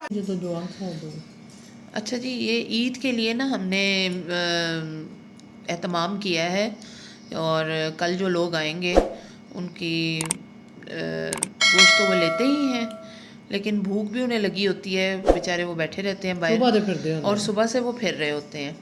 ये तो दुआ खा दो। अच्छा जी, ये ईद के लिए ना हमने एहतमाम किया है, और कल जो लोग आएंगे उनकी गोश्त तो वो लेते ही हैं, लेकिन भूख भी उन्हें लगी होती है, बेचारे वो बैठे रहते हैं बाहर, सुबह दे फिर दे और होंगे। सुबह से वो फिर रहे होते हैं।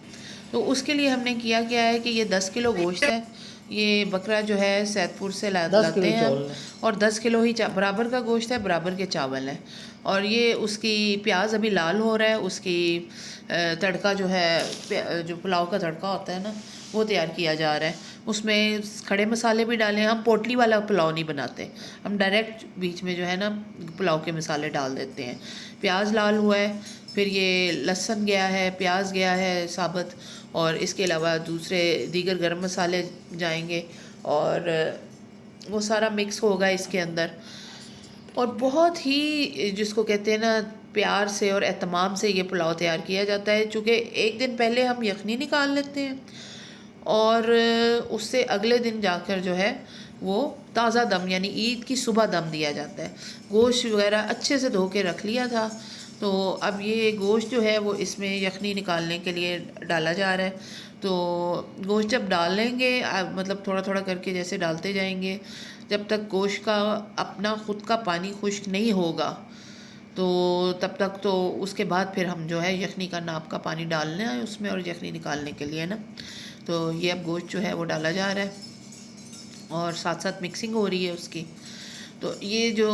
तो उसके लिए हमने किया क्या है कि ये 10 किलो गोश्त है, ये बकरा जो है सैदपुर से 10 लाते किलो हैं हम, चावल है। और 10 किलो ही बराबर का गोश्त है, बराबर के चावल हैं। और ये उसकी प्याज अभी लाल हो रहा है, उसकी तड़का जो है, जो पुलाव का तड़का होता है ना, वो तैयार किया जा रहा है। उसमें खड़े मसाले भी डाले, हम पोटली वाला पुलाव नहीं बनाते, हम डायरेक्ट बीच में जो है ना पुलाव के मसाले डाल देते हैं। प्याज लाल हुआ है, फिर ये लहसुन गया है, प्याज गया है साबुत, और इसके अलावा दूसरे दीगर गरम मसाले जाएंगे, और वो सारा मिक्स होगा इसके अंदर। और बहुत ही जिसको कहते हैं ना प्यार से और एहतमाम से ये पुलाव तैयार किया जाता है, चूँकि एक दिन पहले हम यखनी निकाल लेते हैं, और उससे अगले दिन जाकर जो है वो ताज़ा दम यानी ईद की सुबह दम दिया जाता है। गोश्त वगैरह अच्छे से धो के रख लिया था, तो अब ये गोश्त जो है वो इसमें यखनी निकालने के लिए डाला जा रहा है। तो गोश्त जब डालेंगे, मतलब थोड़ा थोड़ा करके जैसे डालते जाएंगे, जब तक गोश्त का अपना ख़ुद का पानी खुश्क नहीं होगा, तो तब तक तो उसके बाद फिर हम जो है यखनी का नाप का पानी डालना है उसमें, और यखनी निकालने के लिए ना। तो ये अब गोश्त जो है वो डाला जा रहा है, और साथ साथ मिक्सिंग हो रही है उसकी। तो ये जो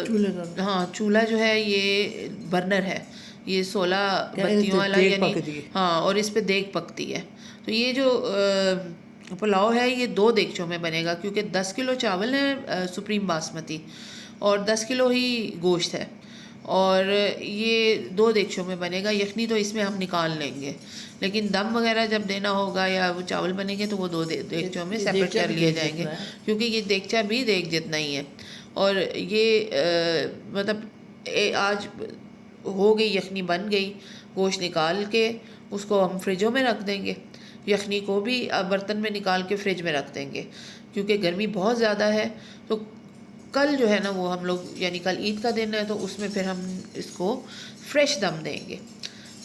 चूल्हे का हाँ, चूल्हा जो है ये बर्नर है, ये 16 क्या बत्तियों वाला, देग यानी पक दी है। हाँ, और इस पे देग पकती है। तो ये जो पुलाव है ये 2 देगचों में बनेगा, क्योंकि 10 किलो चावल है सुप्रीम बासमती, और 10 किलो ही गोश्त है, और ये 2 देगचों में बनेगा। यखनी तो इसमें हम निकाल लेंगे, लेकिन दम वगैरह जब देना होगा या वो चावल बनेंगे तो वो 2 देगचों में ये सेपरेट देगचा कर भी लिए देख जाएंगे, जितना है। क्योंकि ये देगचा भी देग जितना ही है। और ये मतलब आज हो गई, यखनी बन गई, गोश्त निकाल के उसको हम फ्रिजों में रख देंगे, यखनी को भी बर्तन में निकाल के फ्रिज में रख देंगे, क्योंकि गर्मी बहुत ज़्यादा है। तो कल जो है ना वो हम लोग, यानी कल ईद का दिन है, तो उसमें फिर हम इसको फ्रेश दम देंगे।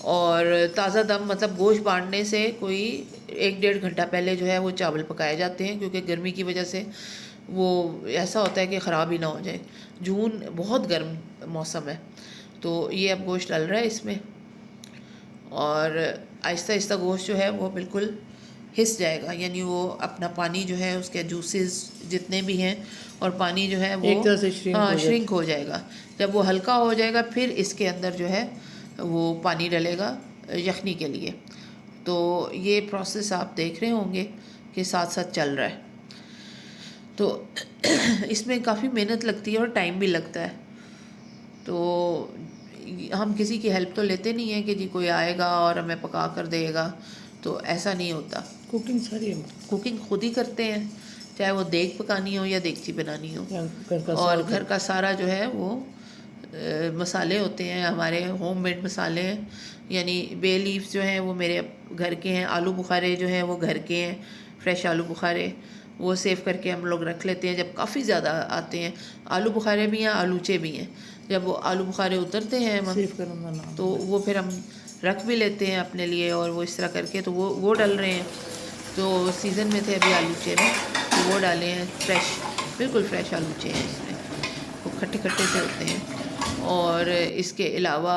और ताज़ा दम मतलब गोश्त बांटने से कोई 1 डेढ़ घंटा पहले जो है वो चावल पकाए जाते हैं, क्योंकि गर्मी की वजह से वो ऐसा होता है कि ख़राब ही ना हो जाए। जून बहुत गर्म मौसम है, तो ये अब गोश्त डल रहा है इसमें, और आहिस्ता आहिस्ता गोश्त जो है वो बिल्कुल हिस जाएगा, यानी वो अपना पानी जो है उसके जूसेस जितने भी हैं, और पानी जो है वो एक तरह से श्रिंक हाँ हो श्रिंक जाता हो जाएगा। जब वो हल्का हो जाएगा फिर इसके अंदर जो है वो पानी डलेगा यखनी के लिए। तो ये प्रोसेस आप देख रहे होंगे कि साथ साथ चल रहा है। तो इसमें काफ़ी मेहनत लगती है और टाइम भी लगता है। तो हम किसी की हेल्प तो लेते नहीं हैं कि जी कोई आएगा और हमें पका कर देगा, तो ऐसा नहीं होता। कुकिंग सारी कुकिंग खुद ही करते हैं, चाहे वो देग पकानी हो या देगची बनानी हो। घर का और साग घर का सारा जो है वो मसाले होते हैं हमारे, होममेड मसाले हैं, यानी बे लीफ जो हैं वो मेरे घर के हैं, आलू बुखारे जो हैं वो घर के हैं, फ्रेश आलू बुखारे वो सेव करके हम लोग रख लेते हैं। जब काफ़ी ज़्यादा आते हैं आलू बुखारे भी हैं, आलूचे भी हैं, जब वो आलू बुखारे उतरते हैं हम, सेव करना नाम तो है। वो फिर हम रख भी लेते हैं अपने लिए, और वो इस तरह करके तो वो डल रहे हैं। तो सीज़न में थे अभी आलूचे में, तो वो डाले हैं फ्रेश, बिल्कुल फ्रेश आलूचे हैं इसमें, वो खट्टे खट्टे से होते हैं। और इसके अलावा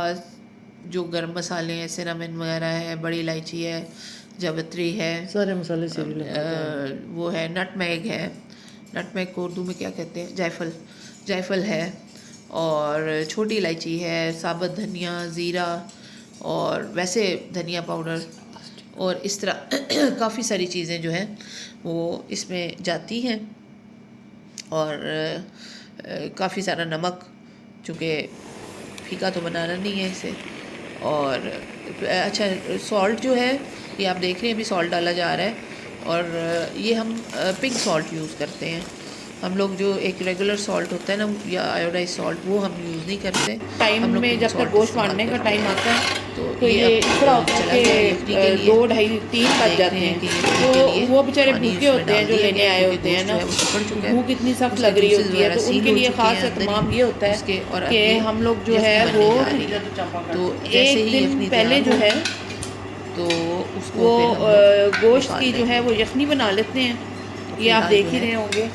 जो गरम मसाले हैं, सिनामन वगैरह है, बड़ी इलायची है, जावित्री है, सारे मसाले सीरी लगाते हैं। वो है नटमैग है, नटमैग को उर्दू में क्या कहते हैं, जायफल, जायफल है, और छोटी इलायची है, साबुत धनिया, ज़ीरा, और वैसे धनिया पाउडर, और इस तरह काफ़ी सारी चीज़ें जो हैं वो इसमें जाती हैं। और काफ़ी सारा नमक, चूँकि फीका तो बनाना नहीं है इसे। और अच्छा, सॉल्ट जो है ये आप देख रहे हैं अभी सॉल्ट डाला जा रहा है, और ये हम पिंक सॉल्ट यूज़ करते हैं, हम लोग जो एक रेगुलर सॉल्ट होता है ना या आयोडाइज सॉल्ट वो हम यूज़ नहीं करते। टाइम हम लोग में पिंक जब तक सॉल्ट गोश्त इस्तेमाल फाड़ने का करते टाइम हैं। आता है तो ये अब इस तरह होता चला गया है यखनी के कि लिए। 2, ढाई, 3 आप बज देख जाते रहे हैं हैं। कि यखनी के लिए तो वो बेचारे पानी भूखे उसमें होते हैं डाल जो दिया लेने गया आए क्योंकि होते हैं गोश्त ना, जो है वो सिकुड़ चुका है, भूख इतनी सख्त उसके लग रही जूसेस होती है, वगैरह तो सील उनके हो लिए चुके ख़ास हैं अंदर एहतमाम ही ये होता उसके। है और अब कि ये हम लोग जो यखनी है बनने वो जा रही है। तो जैसे 1 ही दिन यखनी पहले तैयार जो हो है तो उसको वो फिर हम लोग गोश्त निकाल की जो लेंगे। है वो यखनी बना लेते हैं। तो ये आप फिलहाल देख जो ही है रहे होंगे,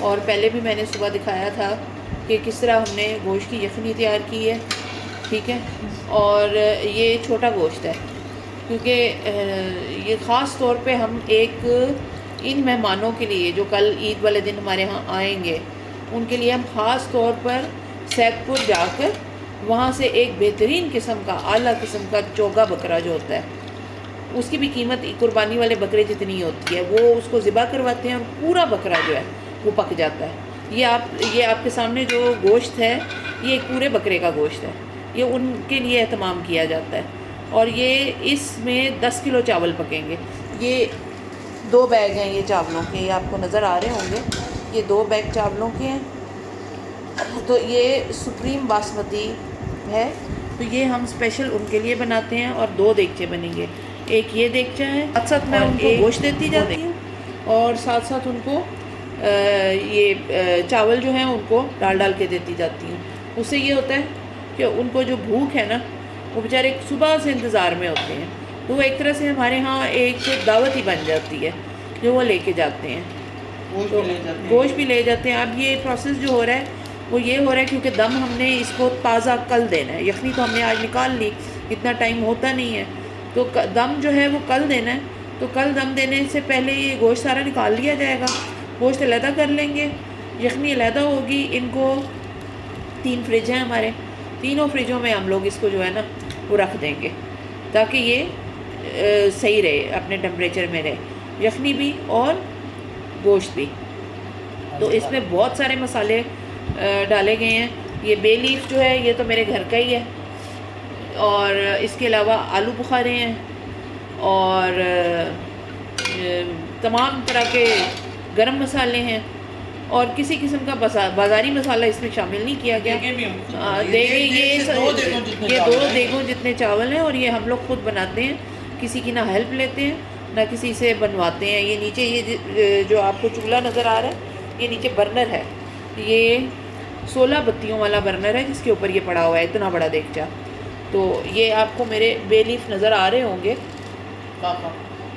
और पहले भी मैंने सुबह दिखाया था कि किस तरह हमने गोश्त की यखनी तैयार की है, ठीक है। और ये छोटा गोश्त है क्योंकि ये ख़ास तौर पे हम एक इन मेहमानों के लिए जो कल ईद वाले दिन हमारे यहाँ आएंगे उनके लिए हम ख़ास तौर पर सैदपुर जाकर वहाँ से एक बेहतरीन किस्म का आला किस्म का चोगा बकरा जो होता है उसकी भी कीमत कुर्बानी वाले बकरे जितनी होती है, वो उसको ज़िबा करवाते हैं और पूरा बकरा जो है वो पक जाता है। ये आपके सामने जो गोश्त है ये एक पूरे बकरे का गोश्त है, ये उनके लिए एहतमाम किया जाता है। और ये इसमें 10 किलो चावल पकेंगे। ये 2 बैग हैं ये चावलों के, ये आपको नज़र आ रहे होंगे, ये 2 बैग चावलों के हैं। तो ये सुप्रीम बासमती है, तो ये हम स्पेशल उनके लिए बनाते हैं और 2 देगचे बनेंगे। एक ये देगचा है, साथ साथ मैं उनको गोश्त देती जाती हूँ और साथ साथ उनको चावल जो हैं उनको डाल के देती जाती हूँ। उससे ये होता है कि उनको जो भूख है ना वो बेचारे सुबह से इंतज़ार में होते हैं, तो वो एक तरह से हमारे यहाँ एक दावत ही बन जाती है जो वो लेके जाते हैं। तो गोश्त भी ले जाते हैं। अब ये प्रोसेस जो हो रहा है वो ये हो रहा है क्योंकि दम हमने इसको ताज़ा कल देना है। यखनी तो हमने आज निकाल ली, इतना टाइम होता नहीं है, तो दम जो है वो कल देना है। तो कल दम देने से पहले ये गोश्त सारा निकाल लिया जाएगा, गोश्त अलहदा कर लेंगे, यखनी अलहदा होगी। इनको 3 फ्रिज हैं हमारे, तीनों फ्रिजों में हम लोग इसको जो है ना वो रख देंगे ताकि ये सही रहे, अपने टेम्परेचर में रहे, यखनी भी और गोश्त भी। तो इसमें बहुत सारे मसाले डाले गए हैं। ये बे लीफ जो है ये तो मेरे घर का ही है, और इसके अलावा आलू बुखारे हैं और तमाम तरह के गरम मसाले हैं, और किसी किस्म का बाज़ारी मसाला इसमें शामिल नहीं किया गया। देगे ये 2 देगों जितने चावल हैं और ये हम लोग खुद बनाते हैं, किसी की ना हेल्प लेते हैं ना किसी से बनवाते हैं। ये नीचे ये जो आपको चूल्हा नज़र आ रहा है ये नीचे बर्नर है, ये 16 बत्तियों वाला बर्नर है जिसके ऊपर ये पड़ा हुआ है इतना बड़ा देगचा। तो ये आपको मेरे बे लीफ नज़र आ रहे होंगे।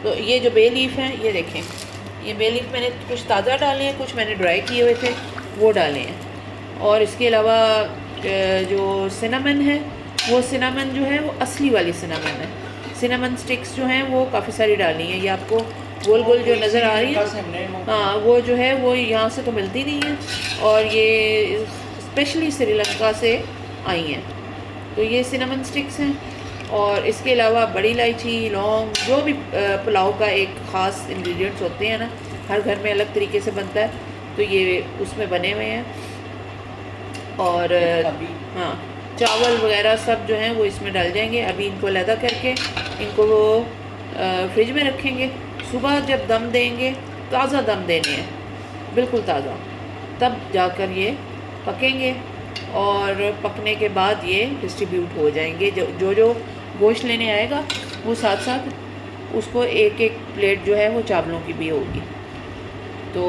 तो ये जो बे लीफ हैं ये देखें, ये बे लीफ मैंने कुछ ताज़ा डाले हैं, कुछ मैंने ड्राई किए हुए थे वो डाले हैं। और इसके अलावा जो सिनामन है वो सिनामन जो है वो असली वाली सिनामन है। सिनामन स्टिक्स जो हैं वो काफ़ी सारी डाली हैं, ये आपको गोल गोल जो नज़र आ रही है, हाँ वो जो है वो यहाँ से तो मिलती नहीं है, और ये स्पेशली श्रीलंका से आई हैं। तो ये सिनामन स्टिक्स हैं, और इसके अलावा बड़ी इलायची, लौंग, जो भी पुलाव का एक ख़ास इंग्रेडिएंट्स होते हैं ना, हर घर में अलग तरीके से बनता है, तो ये उसमें बने हुए हैं। और हाँ चावल वगैरह सब जो हैं वो इसमें डाल जाएंगे। अभी इनको अलहदा करके इनको वो फ्रिज में रखेंगे। सुबह जब दम देंगे ताज़ा दम देने हैं, बिल्कुल ताज़ा, तब जाकर ये पकेंगे, और पकने के बाद ये डिस्ट्रीब्यूट हो जाएंगे। जो गोश्त लेने आएगा वो साथ साथ उसको एक एक प्लेट जो है वो चावलों की भी होगी। तो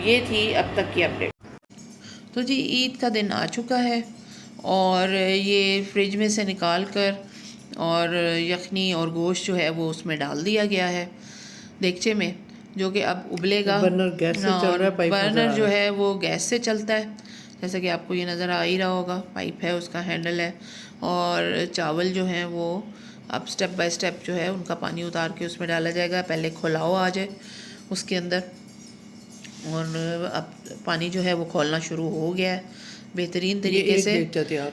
ये थी अब तक की अपडेट। तो जी ईद का दिन आ चुका है और ये फ्रिज में से निकाल कर और यखनी और गोश्त जो है वो उसमें डाल दिया गया है देगचे में, जो कि अब उबलेगा। बर्नर गैस से चल रहा है, पाइप नज़र आ बर्नर जो रहा है वो गैस से चलता है, जैसा कि आपको ये नज़र आ ही रहा होगा, पाइप है उसका हैंडल है। और चावल जो हैं वो अब स्टेप बाय स्टेप जो है उनका पानी उतार के उसमें डाला जाएगा। पहले खौलाव आ जाए उसके अंदर, और अब पानी जो है वो खौलना शुरू हो गया है बेहतरीन तरीके से।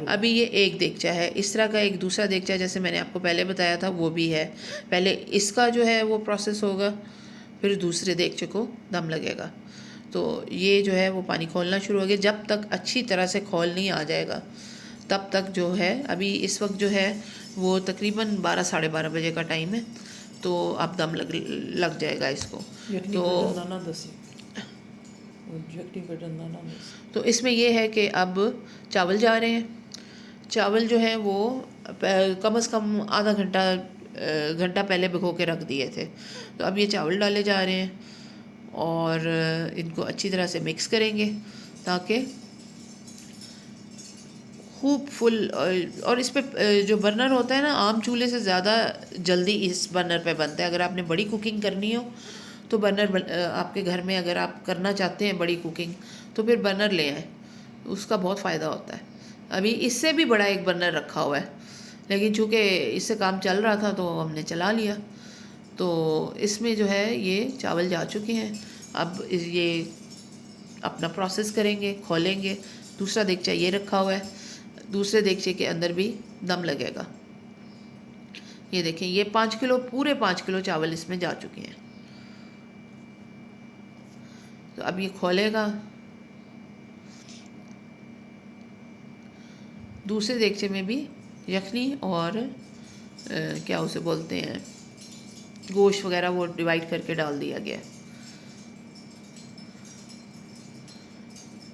अभी ये एक देगचा है, इस तरह का एक दूसरा देगचा जैसे मैंने आपको पहले बताया था वो भी है। पहले इसका जो है वो प्रोसेस होगा, फिर दूसरे देगचे को दम लगेगा। तो ये जो है वो पानी खोलना शुरू हो गया। जब तक अच्छी तरह से खोल नहीं आ जाएगा तब तक जो है, अभी इस वक्त जो है वो तकरीबन 12 साढ़े 12 बजे का टाइम है, तो अब दम लग जाएगा इसको। तो तो इसमें ये है कि अब चावल जा रहे हैं। चावल जो है वो कम से कम आधा घंटा पहले भिगो के रख दिए थे। तो अब ये चावल डाले जा रहे हैं और इनको अच्छी तरह से मिक्स करेंगे ताकि खूब फुल। और इस पे जो बर्नर होता है ना, आम चूल्हे से ज़्यादा जल्दी इस बर्नर पे बनता है। अगर आपने बड़ी कुकिंग करनी हो तो बर्नर आपके घर में अगर आप करना चाहते हैं बड़ी कुकिंग तो फिर बर्नर ले आएँ, उसका बहुत फ़ायदा होता है। अभी इससे भी बड़ा एक बर्नर रखा हुआ है, लेकिन चूँकि इससे काम चल रहा था तो हमने चला लिया। तो इसमें जो है ये चावल जा चुके हैं। अब ये अपना प्रोसेस करेंगे, खोलेंगे। दूसरा देगचा ये रखा हुआ है, दूसरे देगचे के अंदर भी दम लगेगा। ये देखें, ये 5 किलो, पूरे 5 किलो चावल इसमें जा चुके हैं। तो अब ये खोलेगा। दूसरे देगचे में भी यखनी और क्या उसे बोलते हैं, गोश्त वगैरह वो डिवाइड करके डाल दिया गया।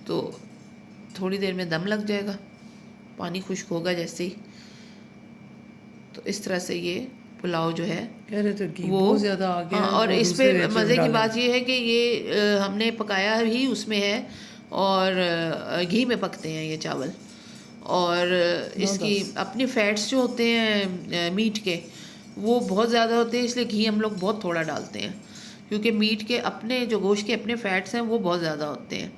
तो थोड़ी देर में दम लग जाएगा, पानी खुश्क होगा जैसे ही। तो इस तरह से ये पुलाव जो है कह रहे थे घी वो बहुत ज़्यादा आ गया। और इस पे मज़े की बात ये है कि ये हमने पकाया ही उसमें है और घी में पकते हैं ये चावल। और इसकी अपनी फैट्स जो होते हैं मीट के वो बहुत ज़्यादा होते हैं, इसलिए घी हम लोग बहुत थोड़ा डालते हैं, क्योंकि मीट के अपने जो गोश्त के अपने फैट्स हैं वो बहुत ज़्यादा होते हैं।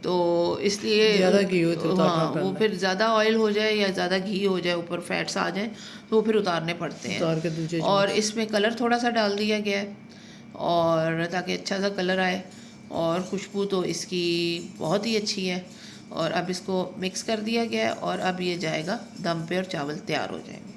तो इसलिए ज़्यादा घी हो तो हाँ, वो फिर ज़्यादा ऑयल हो जाए या ज़्यादा घी हो जाए, ऊपर फैट्स आ जाए तो वो फिर उतारने पड़ते हैं। उतार के दूसरे और इसमें कलर थोड़ा सा डाल दिया गया है और ताकि अच्छा सा कलर आए, और खुशबू तो इसकी बहुत ही अच्छी है। और अब इसको मिक्स कर दिया गया है और अब ये जाएगा दम पे और चावल तैयार हो जाएंगे।